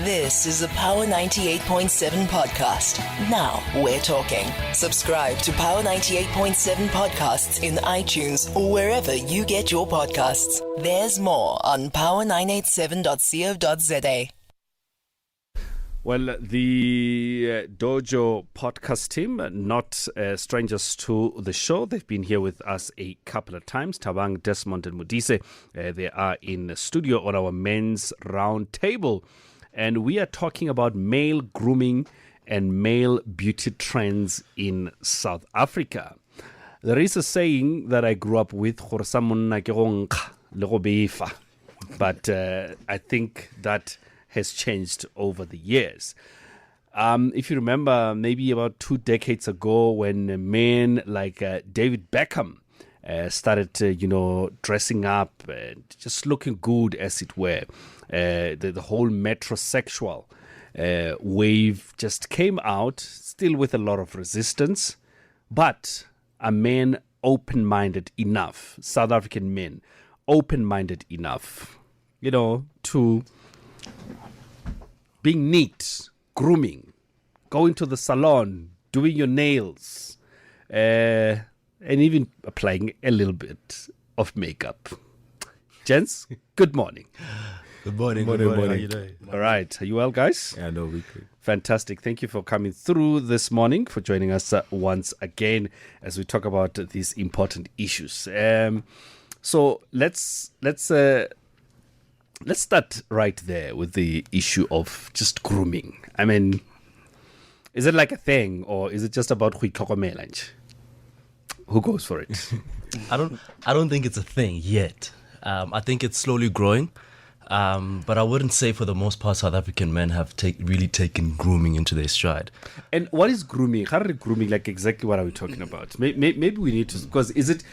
This is a Power 98.7 podcast. Now we're talking. Subscribe to Power 98.7 podcasts in iTunes or wherever you get your podcasts. There's more on power987.co.za. Well, the Dojo Podcast team, not strangers to the show. They've been here with us a couple of times. Thabang, Desmond, and Modise. They are in the studio on our men's roundtable. And we are talking about male grooming and male beauty trends in South Africa. There is a saying that I grew up with, but I think that has changed over the years. If you remember, maybe about 2 decades ago, when men like David Beckham started, dressing up and just looking good, as it were, the whole metrosexual wave just came out, still with a lot of resistance, but are men open-minded enough, South African men, open-minded enough, to being neat, grooming, going to the salon, doing your nails, and even applying a little bit of makeup. Gents, good morning. Good morning. Good morning. How you doing? All right. Are you well, guys? Yeah, no, we could. Fantastic. Thank you for coming through this morning, for joining us once again as we talk about these important issues. So let's start right there with the issue of just grooming. I mean, is it like a thing, or is it just about hui tlhokomela? Who goes for it? I don't think it's a thing yet. I think it's slowly growing. But I wouldn't say for the most part South African men have really taken grooming into their stride. And what is grooming? How is grooming? Like, exactly what are we talking about? Maybe we need to, because is it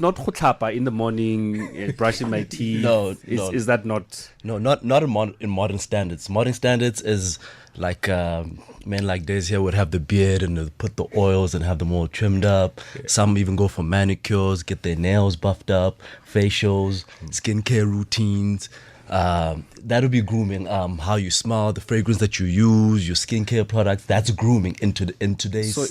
not khutlapa in the morning, brushing my teeth? No. Is that not? No, not in modern standards. Modern standards is like men like Des here would have the beard and they'll put the oils and have them all trimmed up. Yeah. Some even go for manicures, get their nails buffed up, facials, skincare routines. That would be grooming. How you smell, the fragrance that you use, your skincare products. That's grooming in today's standards. So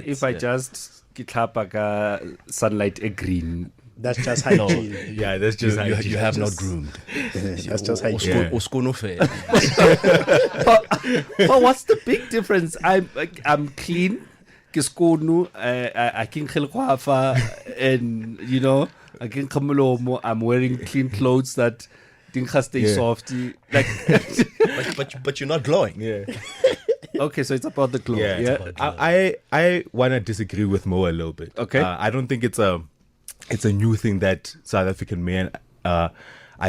if I just kitlapa sunlight a green, that's just hygiene. Yeah, that's just hygiene. You have not groomed. That's just hygiene. But what's the big difference? I'm clean. I can and I can come. I'm wearing clean clothes that stay soft. Like, but you're not glowing. Yeah. Okay, so it's about the glow. Yeah. I want to disagree with Mo a little bit. Okay. I don't think it's a new thing that South African men are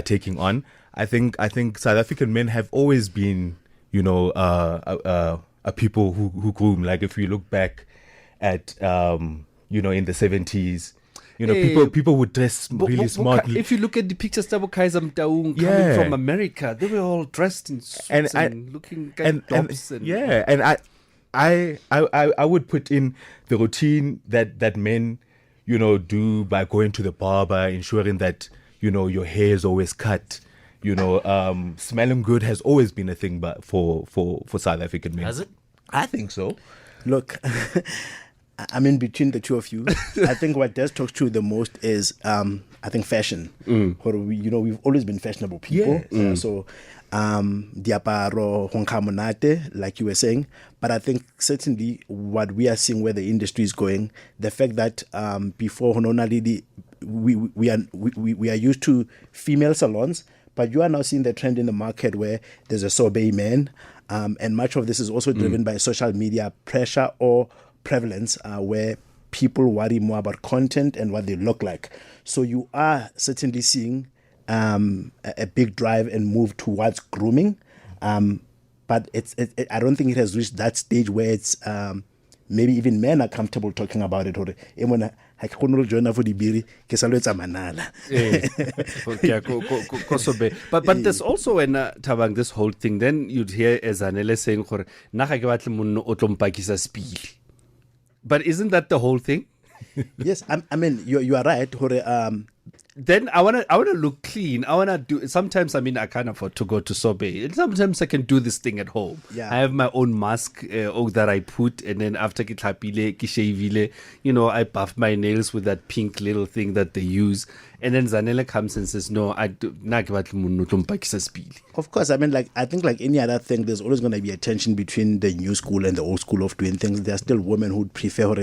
taking on. I think South African men have always been, a people who groom. Like, if you look back at in the 70s. People would dress really smartly. If you look at the pictures of Kaiser Mtaung coming from America, they were all dressed in suits and looking dops. And I would put in the routine that men, do by going to the barber, ensuring that, your hair is always cut. Smelling good has always been a thing, but for South African men. Has it? I think so. Look, I'm in between the two of you. I think what Des talks to the most is, I think, fashion. We've always been fashionable people. Yeah. So, diaparo, honkamonate, like you were saying. But I think certainly what we are seeing where the industry is going, the fact that before Hononalidi, we are used to female salons, but you are now seeing the trend in the market where there's a sorbet man, and much of this is also driven by social media pressure or prevalence, where people worry more about content and what they look like. So you are certainly seeing a big drive and move towards grooming, but I don't think it has reached that stage where it's maybe even men are comfortable talking about it. But there's also when Thabang, this whole thing, then you'd hear Ezanele saying But isn't that the whole thing? Yes, I mean, you are right. then I wanna look clean. I wanna do. Sometimes I can't afford to go to Sobe. And sometimes I can do this thing at home. Yeah. I have my own mask that I put, and then after ke tlhapile, ke shavile, I buff my nails with that pink little thing that they use. And then Zanele comes and says, "No, I do not." Of course, I think like any other thing, there's always going to be a tension between the new school and the old school of doing things. There are still women who would prefer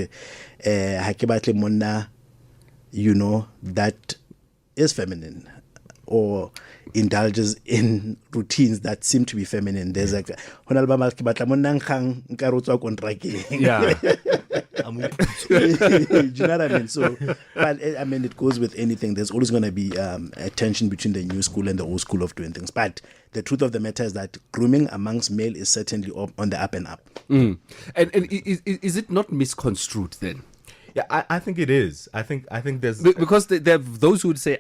that is feminine or indulges in routines that seem to be feminine. There's like, yeah. Do you know what I mean? So, but it goes with anything. There's always going to be a tension between the new school and the old school of doing things. But the truth of the matter is that grooming amongst male is certainly on the up and up. And is it not misconstrued then? Yeah, I think it is. I think there's because there are those who would say,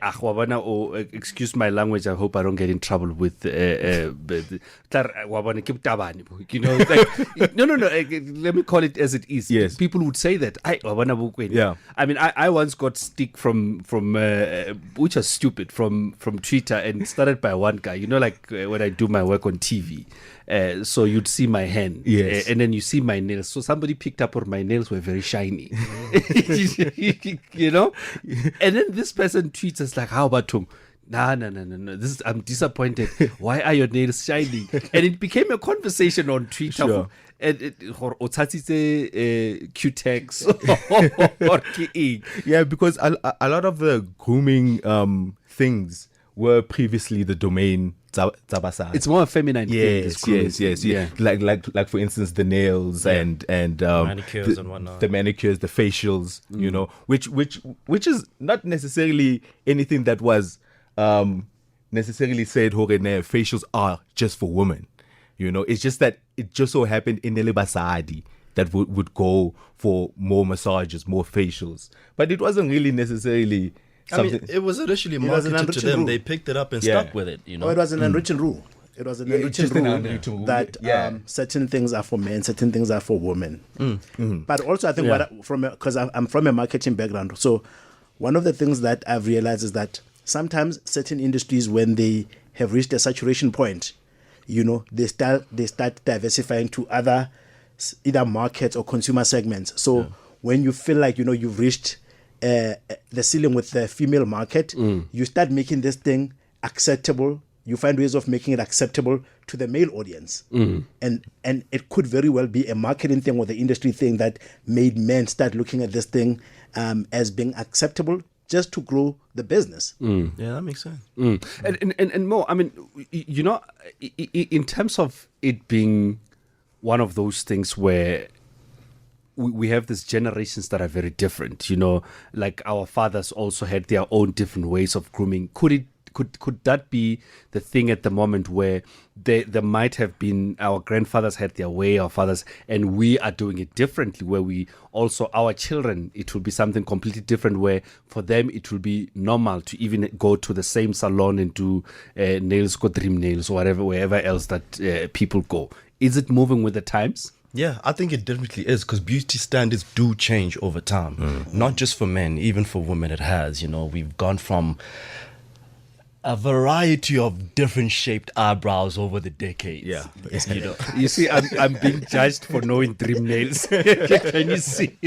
excuse my language, I hope I don't get in trouble with no, let me call it as it is. Yes. People would say that. Yeah. I once got stick from which is stupid, from Twitter, and it started by one guy, like when I do my work on TV. So you'd see my hand, yes, and then you see my nails. So somebody picked up on my nails were very shiny, and then this person tweets us like, "How about him? No. I'm disappointed. Why are your nails shining?" And it became a conversation on Twitter. Sure. Q-Tex. Yeah, because a lot of the grooming things were previously the domain Zabasa. It's more a feminine thing. Yes. Yeah. Like for instance, the nails and manicures and whatnot. The manicures, the facials, which is not necessarily anything that was necessarily said facials are just for women. It's just that it just so happened in Basadi that would go for more massages, more facials. But it wasn't really necessarily something. It was initially marketed to them. Rule. They picked it up and stuck with it. Oh, it was an unwritten rule. It was an unwritten rule that certain things are for men, certain things are for women. But also, I think because I'm from a marketing background, so one of the things that I've realized is that sometimes certain industries, when they have reached a saturation point, they start diversifying to other either markets or consumer segments. So when you feel like you've reached the ceiling with the female market, you start making this thing acceptable. You find ways of making it acceptable to the male audience. And it could very well be a marketing thing or the industry thing that made men start looking at this thing as being acceptable just to grow the business. Yeah, that makes sense. And more, in terms of it being one of those things where we have these generations that are very different, like our fathers also had their own different ways of grooming. Could that be the thing at the moment where there might have been our grandfathers had their way, our fathers, and we are doing it differently, where we also, our children, it will be something completely different, where for them it will be normal to even go to the same salon and do nails, go dream nails, or wherever else that people go. Is it moving with the times? Yeah, I think it definitely is, because beauty standards do change over time. Not just for men, even for women it has. We've gone from a variety of different shaped eyebrows over the decades. Yeah. You see, I'm being judged for knowing dream nails. Can you see?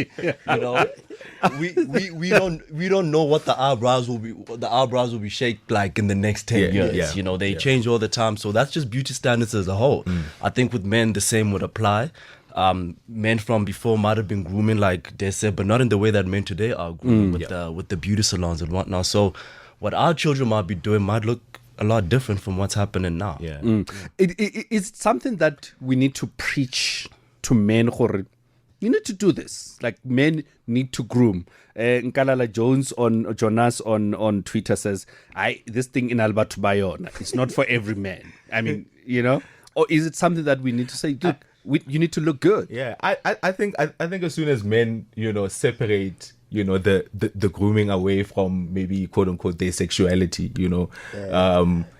We don't know what the eyebrows will be. What the eyebrows will be shaped like in the next 10 years. They change all the time. So that's just beauty standards as a whole. I think with men the same would apply. Men from before might have been grooming like they said, but not in the way that men today are grooming with the beauty salons and whatnot. So what our children might be doing might look a lot different from what's happening now. Yeah. It's something that we need to preach to men. You need to do this. Like, men need to groom. Nkalala Jonas on Twitter says, this thing in Alberto Bayona, it's not for every man. Or is it something that we need to say, look, you need to look good? Yeah, I think as soon as men, separate, the grooming away from maybe quote unquote their sexuality,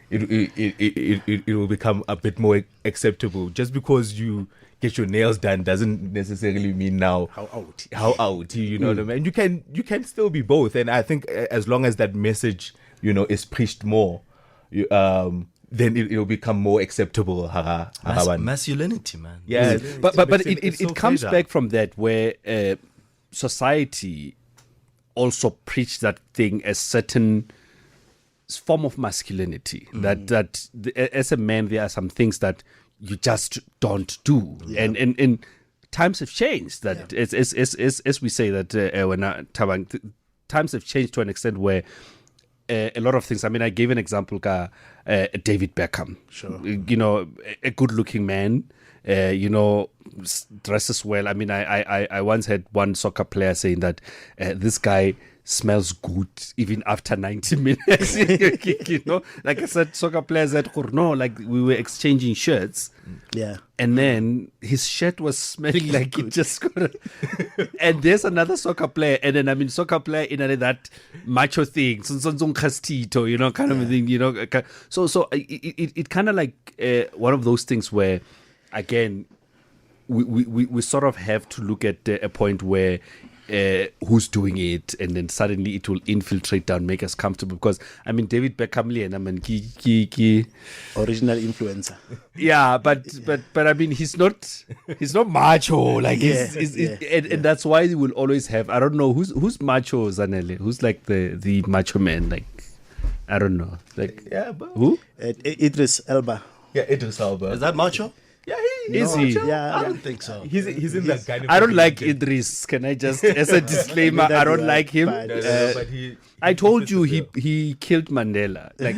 it will become a bit more acceptable. Just because you get your nails done doesn't necessarily mean now how out you know what I mean. You can still be both, and I think as long as that message is preached more, then it will become more acceptable. Masculinity, man. Yeah, But it's so it comes fragile. back from that where society also preached that thing as certain form of masculinity. As a man, there are some things that you just don't do, and times have changed. That as we say that times have changed to an extent where a lot of things. I mean, I gave an example, David Beckham. Sure. A good-looking man. Dresses well. I mean, I once had one soccer player saying that this guy smells good even after 90 minutes. Like I said, soccer players at no, like we were exchanging shirts. Yeah. And then his shirt was smelling like it just got. And there's another soccer player, and then soccer player in that macho thing, kind of a thing, So it kind of like one of those things where, again, we sort of have to look at a point where who's doing it, and then suddenly it will infiltrate down, make us comfortable. Because David Beckham, Original influencer. yeah, but he's not macho, like and that's why we will always have, I don't know who's macho, Zanele, who's like the macho man, like I don't know, like but who Idris Elba. Idris Elba. Is that macho? Yeah, is he? Yeah, I don't think so. He's in that kind of. I don't like Idris. Can I just, as a disclaimer, I don't like him. But- but he. I told you he killed Mandela. Like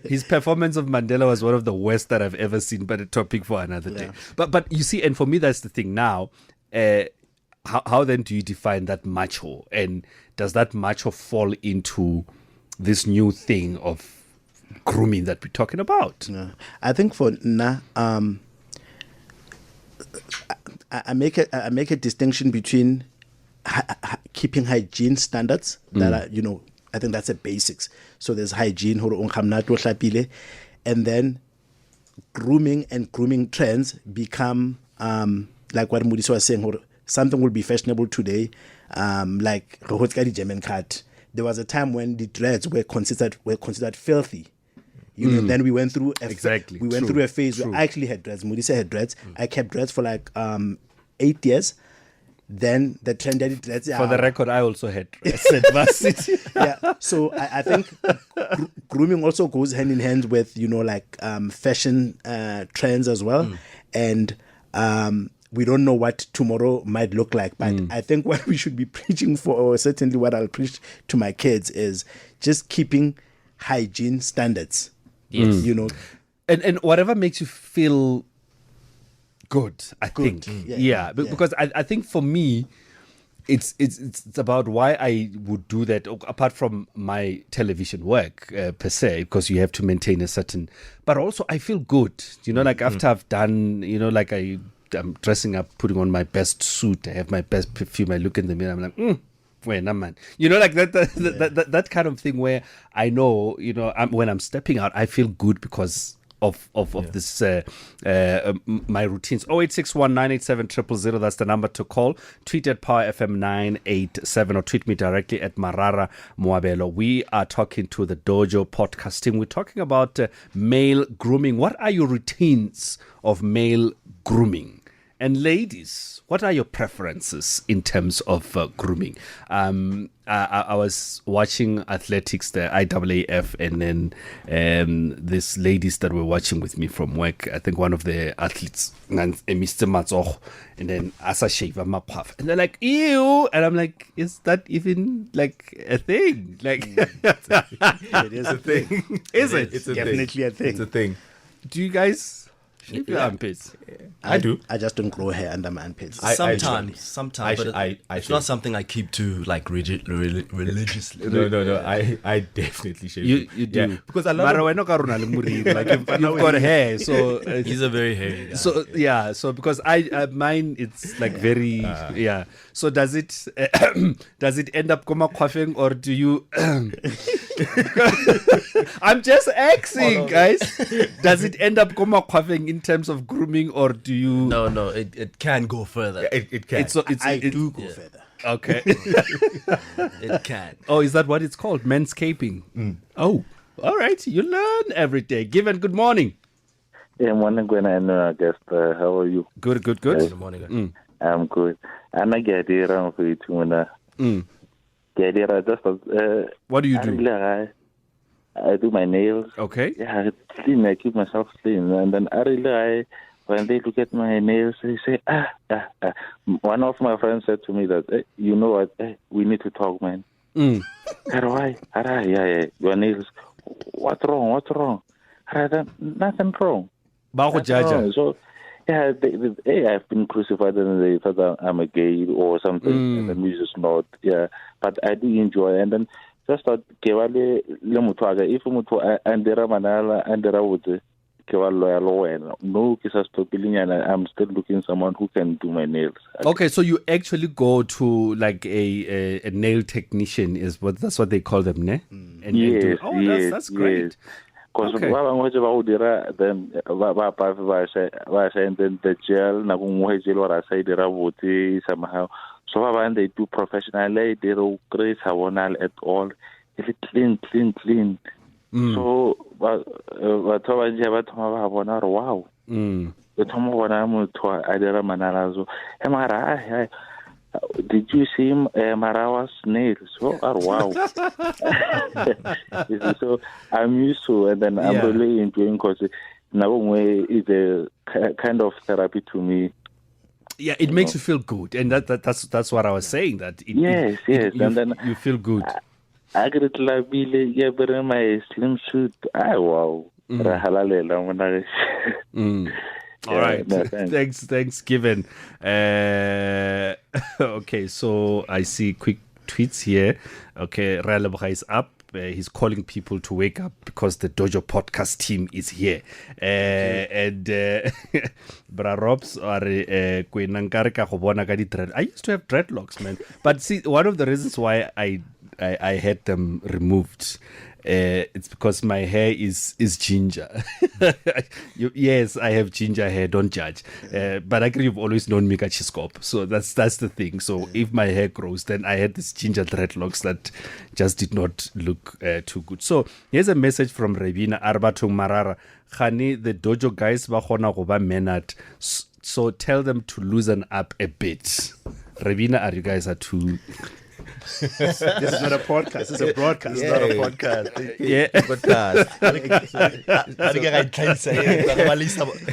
his performance of Mandela was one of the worst that I've ever seen. But a topic for another day. But you see, and for me that's the thing now. How then do you define that macho? And does that macho fall into this new thing of grooming that we're talking about? Yeah. I think for now, I make a distinction between keeping hygiene standards that are, I think that's a basics. So there's hygiene, and then grooming and grooming trends become like what Mudiso was saying. Something will be fashionable today, like German cut. There was a time when the dreads were considered filthy. Then we went through through a phase where I actually had dreads. Mudisa had dreads. I kept dreads for like 8 years. Then the trend that dreads. For the record, I also had dreads at varsity. Yeah. So I think grooming also goes hand in hand with fashion trends as well, and we don't know what tomorrow might look like. But I think what we should be preaching for, or certainly what I'll preach to my kids, is just keeping hygiene standards. Yes. And whatever makes you feel good, I think. Because I think for me, it's about why I would do that, apart from my television work per se, because you have to maintain a certain, but also I feel good, like after I've done, like I'm dressing up, putting on my best suit, I have my best perfume, I look in the mirror, I'm like, man, like that kind of thing where I know, when I'm stepping out, I feel good because of this my routines. 0861987000, that's the number to call. Tweet at Power FM 987 or tweet me directly at Marara Moabelo. We are talking to the Dojo Podcast team. We're talking about male grooming. What are your routines of male grooming? And ladies, what are your preferences in terms of grooming? I was watching athletics, the IAAF, and then these ladies that were watching with me from work, I think one of the athletes, Mr. Matsoch, and then Asa Sheva Mapaf. And they're like, ew! And I'm like, is that even like a thing? Like, It is a thing. Is it? It's a Definitely a thing. It's a thing. Do you guys shave your armpits? I do. I just don't grow hair under my armpits. Sometimes, but I it's not something I keep to like religiously. No. I definitely shave. You do. Yeah, because I love. Mara wena ka rona le moriri, like you've got hair, so He's a very hairy guy. so yeah, so because I mine it's like very So does it end up koma coiffing, or do you I'm just asking, guys. Does it end up quaffing in terms of grooming, or do you? No, it can go further. It can. I do go further. Okay. It can. Oh, is that what it's called? Manscaping. Oh, all right. You learn every day. Given, good morning. Yeah, morning, Gwen and guest. How are you? Good. Good morning. I'm good. And I get here around for you too. Get here. What do you do? I do my nails. Okay. Yeah, clean. I keep myself clean, and then when they look at my nails, they say, One of my friends said to me that, hey, you know what? Hey, we need to talk, man. Why? Yeah. Your nails. What's wrong? Nothing wrong. So, yeah, I've been crucified and they thought I'm a gay or something, and then we just not. Yeah, but I do enjoy, and then just thought, if andera manala andera would no, I'm still looking for someone who can do my nails. Okay, so you actually go to like a nail technician, that's what they call them, ne? And yes, that's great. Because Okay. then the gel somehow. So when they do professionally, they don't grace at all. If it clean. So wow. Did you see Marawa's nails? Oh, wow. So I'm used to it, and I'm really enjoying because it's a kind of therapy to me. Yeah, it makes you feel good, and that's what I was saying. That Yes, and then you feel good. I get it like my slim suit. Wow. All right. No, thanks, Given. Okay, so I see quick tweets here. Okay, Ralebha is up. He's calling people to wake up because the Dojo Podcast team is here. And Bra Robs are I used to have dreadlocks, man. But see, one of the reasons why I had them removed, it's because my hair is ginger. Yes, I have ginger hair, don't judge. But I agree, you've always known me Chiscop. So that's the thing. So if my hair grows, then I had this ginger dreadlocks that just did not look too good. So here's a message from Rebina Arbatung Marara. Khani, the Dojo guys ba khona go ba menat. So tell them to loosen up a bit. Rebina, you guys are too... This is not a podcast. This is a broadcast. It's Not not a a podcast. podcast. Yeah. Podcast.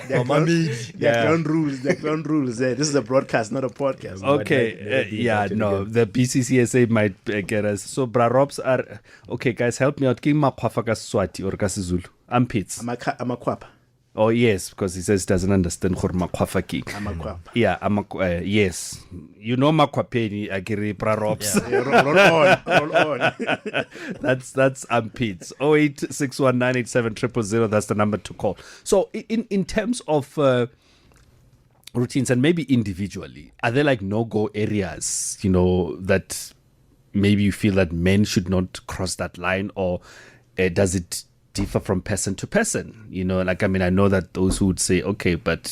There are ground rules. There are ground rules. This is a broadcast, not a podcast. Okay, no, the BCCSA might get us. So, Bra Robs are okay, guys. Help me out. King Makwafa ka Swati or ka Sizulu. Armpits. I'm a kwapa. Oh yes, because he says he doesn't understand Khor Makwafa king. I'm a kwapa. Yeah, yes. You know Makwapeni, Agiri Bra Robs. Yeah, roll on. That's armpits. 0861987000. That's the number to call. So, in terms of routines and maybe individually, are there like no-go areas, that maybe you feel that men should not cross that line, or does it differ from person to person? I know that those who would say, okay, but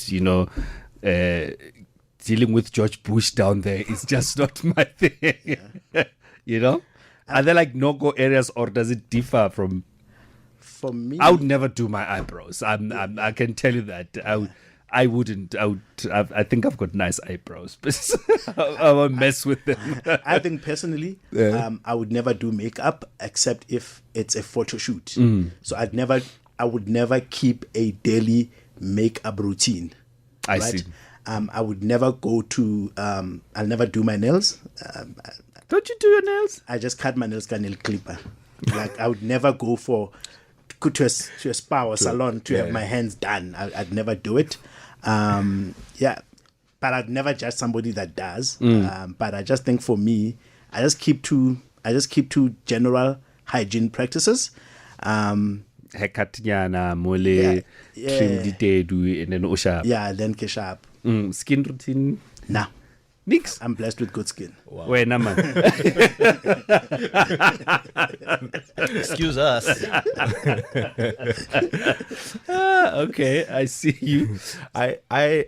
dealing with George Bush down there is just not my thing. Are there like no-go areas, or does it differ from? For me, I would never do my eyebrows. I can tell you that. I wouldn't. I think I've got nice eyebrows, but I won't mess with them. I think personally, I would never do makeup except if it's a photo shoot. So I would never keep a daily makeup routine. I see. I would never go to. I'll never do my nails. Don't you do your nails? I just cut my nails with a nail clipper. Like I would never go to a spa or salon to have my hands done. I'd never do it. But I'd never judge somebody that does. But I just think for me, I just keep to general hygiene practices. Haircut nyana, mole, trim ditedu, and then osha. Yeah, then ke sharp. Skin routine. No. Nix. I'm blessed with good skin. Wena man. Excuse us. Okay, I see you. I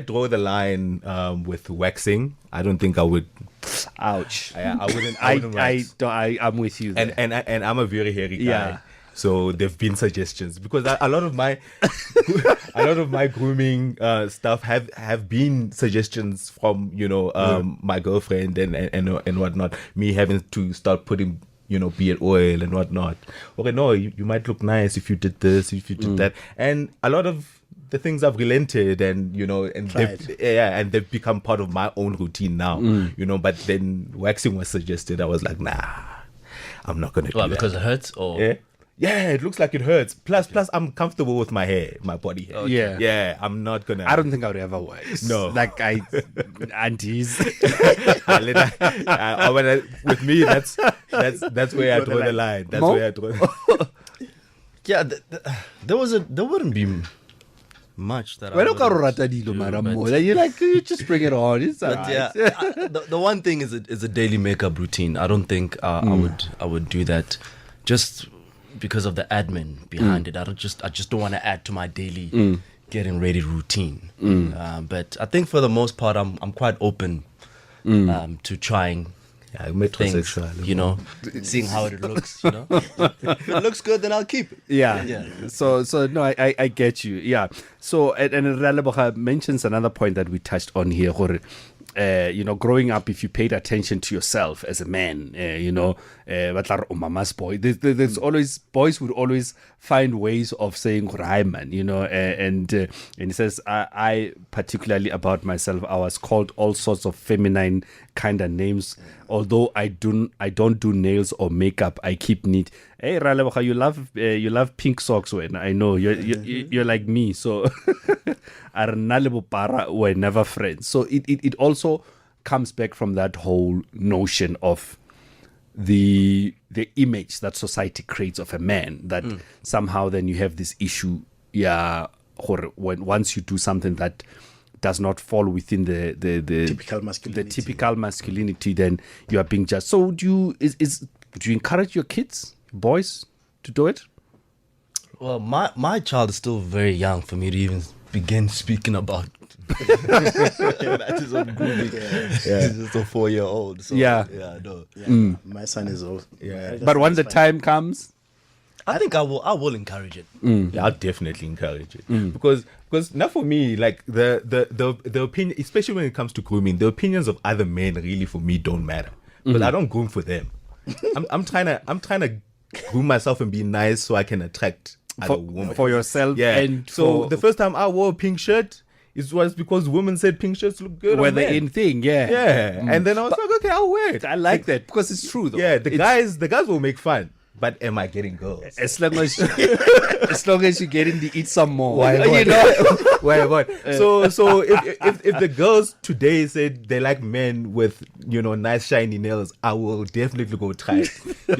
draw the line with waxing. I don't think I would. Ouch. I wouldn't wax. I'm with you there. And I'm a very hairy guy. Yeah. So there've been suggestions because a lot of my grooming stuff have been suggestions from my girlfriend and whatnot. Me having to start putting beard oil and whatnot. Okay, no, you might look nice if you did this, if you did that, and a lot of the things I've relented and they've become part of my own routine now. But then waxing was suggested. I was like, nah, I'm not gonna do that. Because it hurts or. Yeah, it looks like it hurts. Plus, I'm comfortable with my hair, my body hair. Okay. Yeah, I'm not gonna. I don't think I would ever wax. No. Like aunties. With me, that's where I draw the line. That's where I draw. Yeah, there wouldn't be much that I You're like, you just bring it on. It's all But right. the one thing is a daily makeup routine. I don't think I would do that just because of the admin behind it. I just don't want to add to my daily getting ready routine. But I think for the most part, I'm quite open to trying things, seeing how it looks. If it looks good, then I'll keep it. Yeah. So no, I get you. Yeah. So and Releboga mentions another point that we touched on here. Growing up, if you paid attention to yourself as a man, mama's boy, there's always, boys would always find ways of saying, "Hi, man," and he says, I particularly about myself, I was called all sorts of feminine kind of names. Although I don't do nails or makeup, I keep neat. Hey, Raleboga, you love pink socks. When I know you're like me, so we're never friends. So it also comes back from that whole notion of the image that society creates of a man, that somehow then you have this issue, once you do something that does not fall within the typical masculinity, then you are being judged. So do you encourage your kids, boys, to do it? Well, my child is still very young for me to even begin speaking about matters of grooming. He's just a 4-year-old. So, no. My son is old. Yeah. But when the time comes, I think I will encourage it. Yeah, I'll definitely encourage it because now for me, like the opinion, especially when it comes to grooming, the opinions of other men really for me don't matter because I don't groom for them. I'm trying to groom myself and be nice so I can attract other women for yourself. Yeah. And so the first time I wore a pink shirt, it was because women said pink shirts look good. Were on the men. in thing, Yeah. And then I was like, okay, I'll wear it. I like that because it's true though. Yeah, the guys will make fun. But am I getting girls? As long as you're getting to eat some more. Why? So if the girls today said they like men with nice shiny nails, I will definitely go try. Will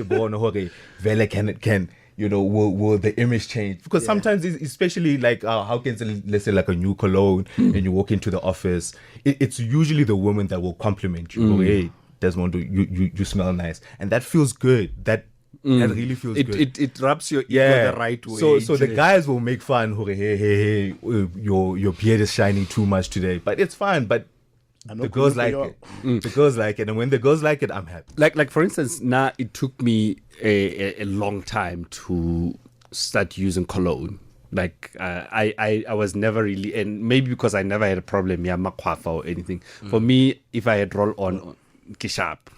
the image change? Because sometimes, especially like how can let's say like a new cologne and you walk into the office, it's usually the woman that will compliment you. Hey, Desmond, you smell nice, and that feels good. That really feels good. It rubs your ego the right way. So the guys will make fun. Hey, your beard is shining too much today, but it's fine. But the girls like it. The girls like it, and when the girls like it, I'm happy. Like for instance, now it took me a long time to start using cologne. Like I was never really, and maybe because I never had a problem, makwafa or anything. For me, if I had roll on, sharp,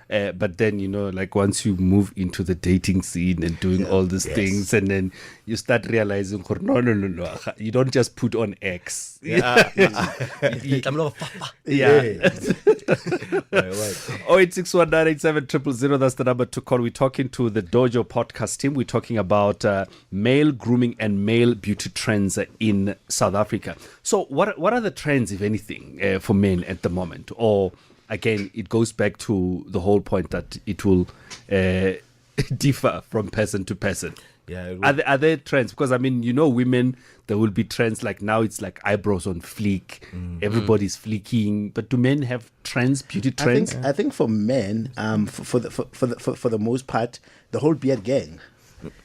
but then like once you move into the dating scene and doing all these things, and then you start realizing no, you don't just put on X. Yeah. 0861987000, that's the number to call. We're talking to the Dojo Podcast team. We're talking about male grooming and male beauty trends in South Africa. So what are the trends, if anything, for men at the moment? Or again, it goes back to the whole point that it will differ from person to person. Yeah. Are there trends? Because I mean, women, there will be trends like now it's like eyebrows on fleek, everybody's fleeking. But do men have trends, beauty trends? I think for men, for the most part, the whole beard gang.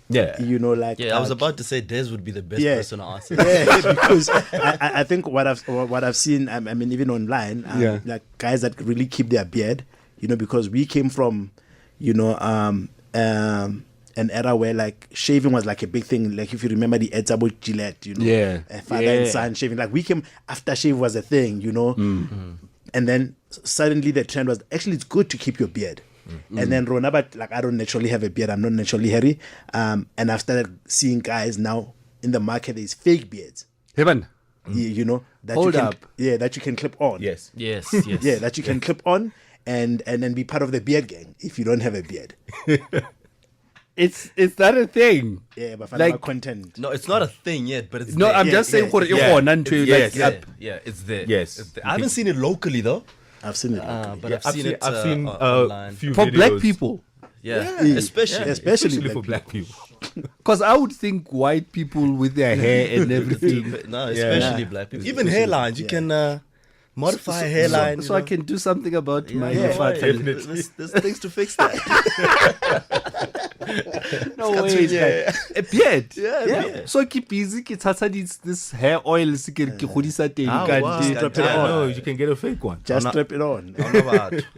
Yeah. I was about to say Des would be the best person to answer. Yeah, because I think what I've seen, I mean, even online, like guys that really keep their beard, because we came from, an era where like shaving was like a big thing. Like if you remember the Edzabo Gillette, father and son shaving. Like we came after shave was a thing, and then suddenly the trend was actually it's good to keep your beard. And then Rona, but like I don't naturally have a beard, I'm not naturally hairy, and I've started seeing guys now in the market. There's fake beards. Heaven. That Hold you can, up. yeah, that you can clip on. Yes. Yeah, that you can clip on and then be part of the beard gang if you don't have a beard. It's that a thing? Yeah, but for Like- content. No, it's not a thing yet, but it's No, there. I'm just saying for It's there. Yeah, it's there. Yes. It's there. I haven't seen it locally though, I've seen it. but I've seen it. I've seen online. few for videos. black people. Yeah, especially. especially for black people. Because I would think white people with their hair and everything. No, especially black people. Even hairlines, you can modify a hairline. So I can do something about my Yeah, fat. there's things to fix that. No way, a beard. Yeah, beard. So keep busy. It's this hair oil. wow. Strap Yeah, No, you can get a fake one. Just strap it on.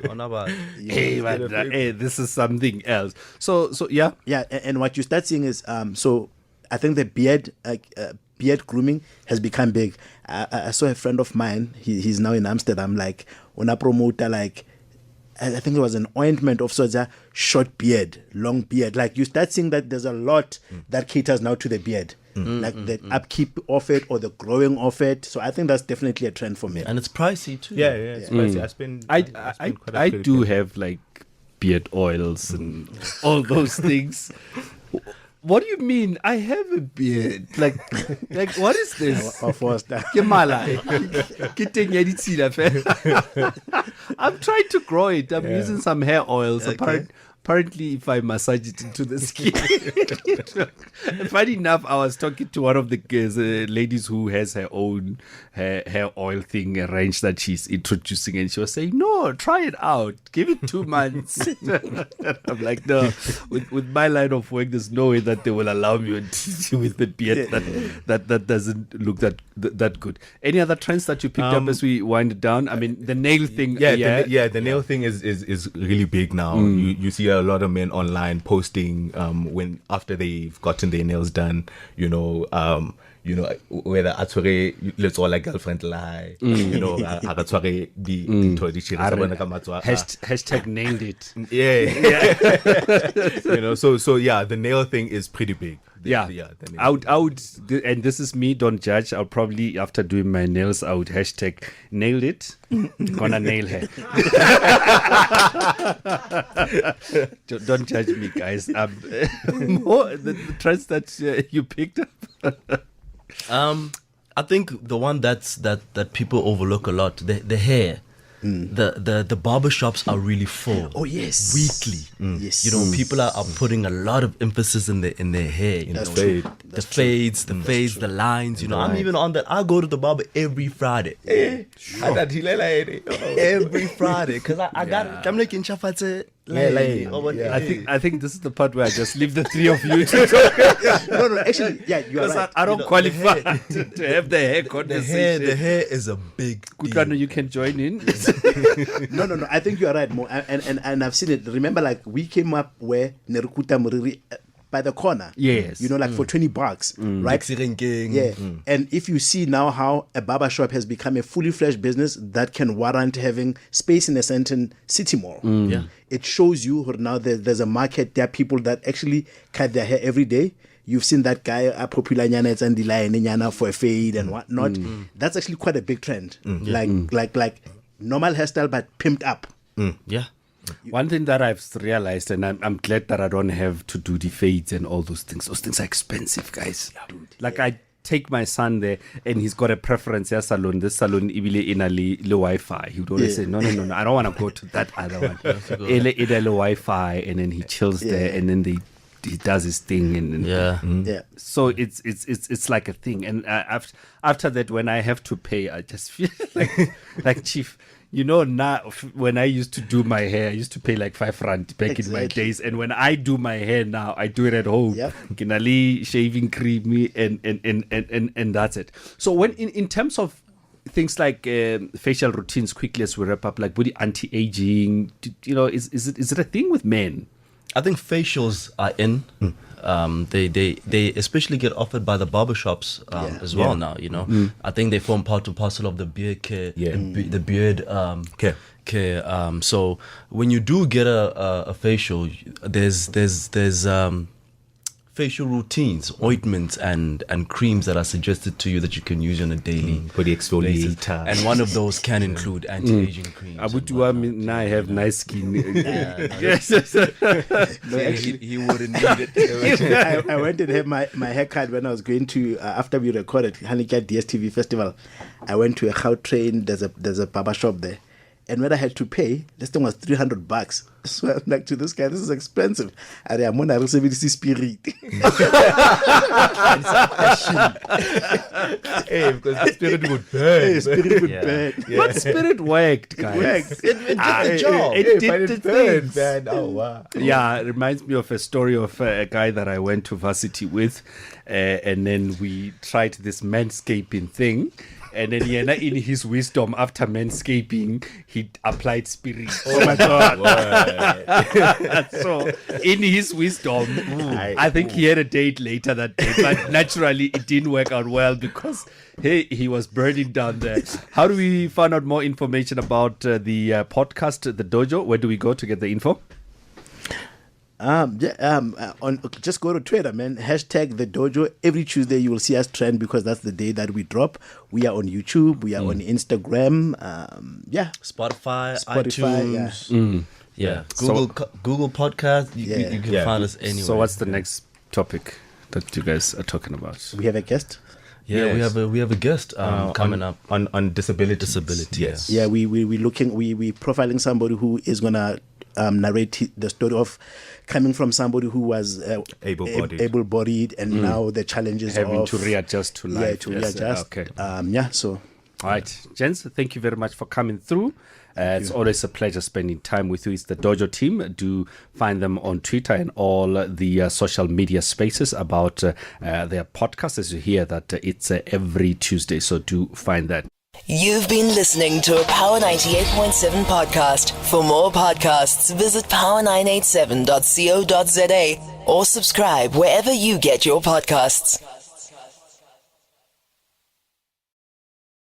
On about. Hey, but, hey, this is something else. So yeah. Yeah, and what you start seeing is so I think the beard grooming has become big. I saw a friend of mine. He's now in Amsterdam. Like on a promoter, like I think it was an ointment of sorts, short beard, long beard. Like you start seeing that there's a lot that caters now to the beard, like the upkeep of it or the growing of it. So I think that's definitely a trend for me. And it's pricey too. Yeah, it's spicy. I spend quite a I bit of do money. have like beard oils and all those things. What do you mean? I have a beard. Like what is this? Of course, that. Ke mala. Ke teng ya ditshila fela. I'm trying to grow it. I'm using some hair oils. Apparently, if I massage it into the skin. Funny enough, I was talking to one of the ladies who has her own hair oil thing, a range that she's introducing, and she was saying, "No, try it out. Give it 2 months." I'm like, no, with my line of work, there's no way that they will allow me to teach you with the beard that doesn't look that good. Any other trends that you picked up as we wind it down? I mean, the nail thing. The nail thing is really big now. You see a lot of men online posting when after they've gotten their nails done, whether atsware let's all like girlfriend lie, agatsware the Hashtag nailed it. So the nail thing is pretty big. Yeah, I would, and this is me, don't judge. I'll probably, after doing my nails, I would hashtag nailed it. Gonna nail her. Don't judge me, guys. More the trends that you picked up. I think the one that people overlook a lot, the hair. The barbershops are really full. Oh yes, weekly. Yes, People are putting a lot of emphasis in their hair. The fades, the lines. I'm even on that. I go to the barber every Friday. Every Friday, because I got. I'm like in Chafatse. I think this is the part where I just leave the three of you. No, actually, yeah, you are right. I don't qualify to have the hair conversation. The hair is a big deal. Kutlwano, you can join in. No. I think you are right, Mo. And I've seen it. Remember, like we came up where Nerukuta Muriri by the corner. Yes. Like for $20, right? Yeah. And if you see now how a barbershop has become a fully fledged business that can warrant having space in a certain city mall. It shows you now there's a market. There are people that actually cut their hair every day. You've seen that guy, a popular nyana and the line for a fade and whatnot. That's actually quite a big trend. Like normal hairstyle but pimped up. Yeah. One thing that I've realized, and I'm glad that I don't have to do the fades and all those things. Those things are expensive, guys. Like I take my son there, and he's got a preference. Salon. This salon ibile ina le Wi-Fi. He would always say, no. I don't want to go to that other one. Ina le Wi-Fi, and then he chills there, and then they does his thing, and Yeah. so it's like a thing. And after that, when I have to pay, I just feel like Chief. Now when I used to do my hair, I used to pay like R5 back in my days. And when I do my hair now, I do it at home. Yep. Kinali, shaving creamy, and that's it. So when in terms of things like facial routines, quickly as we wrap up, like body anti-aging, is it a thing with men? I think facials are in. They especially get offered by the barbershops as well now. I think they form part and parcel of the beard care, the beard care. So when you do get a facial, there's facial routines, ointments, and creams that are suggested to you that you can use on a daily body exfoliator. And one of those can include anti-aging creams. Now I have nice skin. Yes. He wouldn't need it. I went and had my haircut when I was going to after we recorded Hanika DSTV Festival. I went to a Gautrain. There's a barbershop there, and when I had to pay, this thing was $300. So I'm like to this guy, this is expensive. I'm on a receive spirit. Hey, because the spirit would burn. Spirit would burn. Yeah. But spirit worked, guys. It did the job. It did the things. Man. Oh, wow. Yeah, it reminds me of a story of a guy that I went to varsity with, and then we tried this manscaping thing. And then in his wisdom, after manscaping, he applied spirit. Oh my God. So in his wisdom, I think he had a date later that day. But naturally, it didn't work out well because he was burning down there. How do we find out more information about the podcast, The Dojo? Where do we go to get the info? Just go to Twitter, man. Hashtag The Dojo. Every Tuesday you will see us trend because that's the day that we drop. We are on YouTube. We are on Instagram. Spotify, iTunes. Yeah. Google Podcast. You can find us anywhere. So what's the next topic that you guys are talking about? We have a guest. Yeah, Yes. we have a guest coming up on disability. Yes. Yeah, we profiling somebody who is gonna narrate the story of coming from somebody who was able-bodied and now the challenges Having of to readjust to life. Yeah, to readjust. Okay. So. All right, gents, thank you very much for coming through. It's always a pleasure spending time with you. It's the Dojo team. Do find them on Twitter and all the social media spaces about their podcast. As you hear that it's every Tuesday, so do find that. You've been listening to a Power 98.7 podcast. For more podcasts, visit power987.co.za or subscribe wherever you get your podcasts.